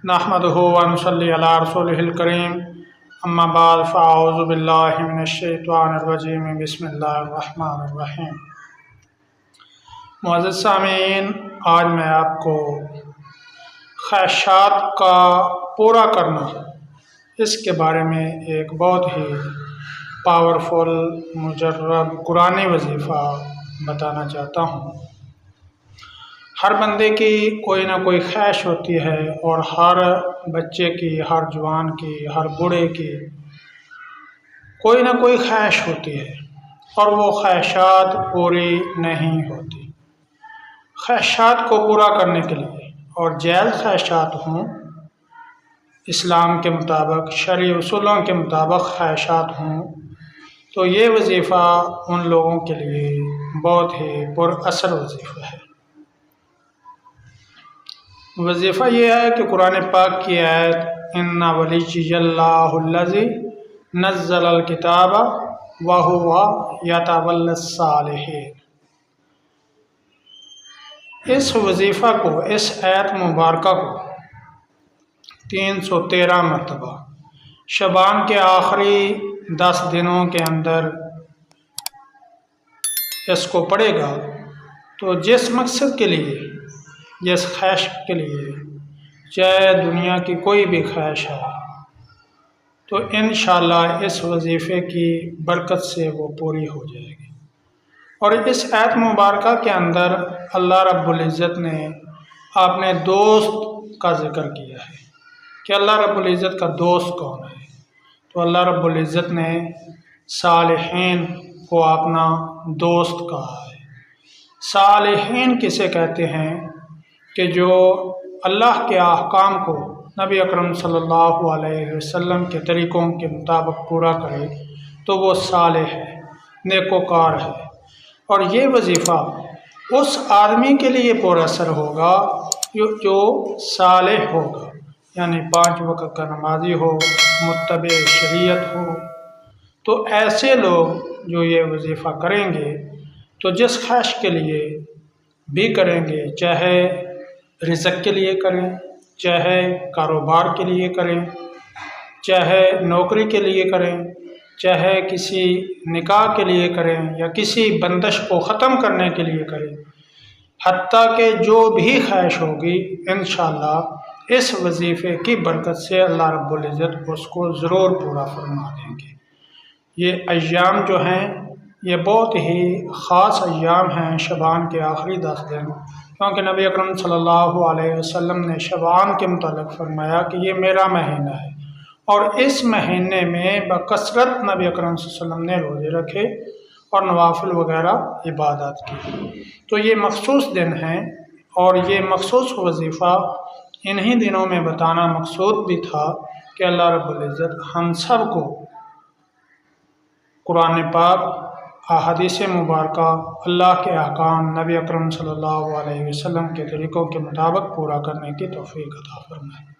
नहमदुहु व नुसल्ली अला रसूलिहिल करीम अम्मा बाद फ़अऊज़ु बिल्लाहि मिनश शैतानिर रजीम बिस्मिल्लाहिर रहमानिर रहीम। मुअज़्ज़ज़ सामीन, आज मैं आपको ख्वाहिशात का पूरा करना इसके बारे में एक बहुत ही पावरफुल मुजर्रब कुरानी वजीफ़ा बताना चाहता हूँ। हर बंदे की कोई ना कोई ख्वाहिश होती है और हर बच्चे की, हर जवान की, हर बूढ़े की कोई ना कोई ख्वाहिश होती है और वो ख्वाहिशात पूरी नहीं होती। ख्वाहिशात को पूरा करने के लिए और जायज़ ख्वाहिशात हों, इस्लाम के मुताबिक, शरई उसूलों के मुताबिक ख्वाहिशात हों, तो ये वजीफ़ा उन लोगों के लिए बहुत ही पुरअसर वजीफ़ा है। वजीफ़ा ये है कि कुरान पाक की आयत इन्ना वलिय्युल्लाहुल्लज़ी नज़्ज़लल किताब व हुवा यतवल्लस सालिहीन। इस वजीफ़ा को, इस आयत मुबारका को 313 मरतबा शबान के आखिरी 10 दिनों के अंदर इसको पढ़ेगा तो जिस मकसद के लिए, जिस ख्वाहिश के लिए, चाहे दुनिया की कोई भी ख्वाहिश है, तो इंशाअल्लाह इस वजीफ़े की बरकत से वो पूरी हो जाएगी। और इस आयत मुबारका के अंदर अल्लाह रब्बुल इज़्ज़त ने अपने दोस्त का जिक्र किया है कि अल्लाह रब्बुल इज़्ज़त का दोस्त कौन है। तो अल्लाह रब्बुल इज़्ज़त ने सालिहीन को अपना दोस्त कहा है। सालिहीन किसे कहते हैं कि जो अल्लाह के अहकाम को नबी अकरम सल्लल्लाहु अलैहि वसल्लम के तरीक़ों के मुताबिक पूरा करे तो वो सालेह है, नेकोकार है। और ये वजीफ़ा उस आदमी के लिए पुरअसर होगा जो सालेह होगा, यानी 5 वक्त का नमाजी हो, मुत्तबे शरीयत हो। तो ऐसे लोग जो ये वजीफ़ा करेंगे तो जिस ख्वाहिश के लिए भी करेंगे, चाहे रिज़्क़ के लिए करें, चाहे कारोबार के लिए करें, चाहे नौकरी के लिए करें, चाहे किसी निकाह के लिए करें या किसी बंदिश को ख़त्म करने के लिए करें, हत्ता कि जो भी ख्वाहिश होगी इंशाअल्लाह इस वजीफ़े की बरकत से अल्लाह रब्बुल इज़्ज़त उसको ज़रूर पूरा फरमा देंगे। ये अय्याम जो हैं ये बहुत ही ख़ास अय्याम हैं, शबान के आखिरी 10 दिन, क्योंकि नबी अकरम सल्लल्लाहु अलैहि वसल्लम ने शबान के मुतालिक फरमाया कि ये मेरा महीना है और इस महीने में बकसरत नबी अकरम सल्लल्लाहु अलैहि वसल्लम ने रोज़े रखे और नवाफिल वगैरह इबादत की। तो ये मखसूस दिन हैं और ये मखसूस वजीफ़ा इन्हीं दिनों में बताना मकसूद भी था कि अल्लाह रब्बुल इज़्ज़त हम सब को कुरान पाक, अहादीस मुबारका, अल्लाह के अहकाम, नबी अकरम सल्लल्लाहु अलैहि वसल्लम के तरीक़ों के मुताबिक पूरा करने की तौफ़ीक़ अता फरमाए।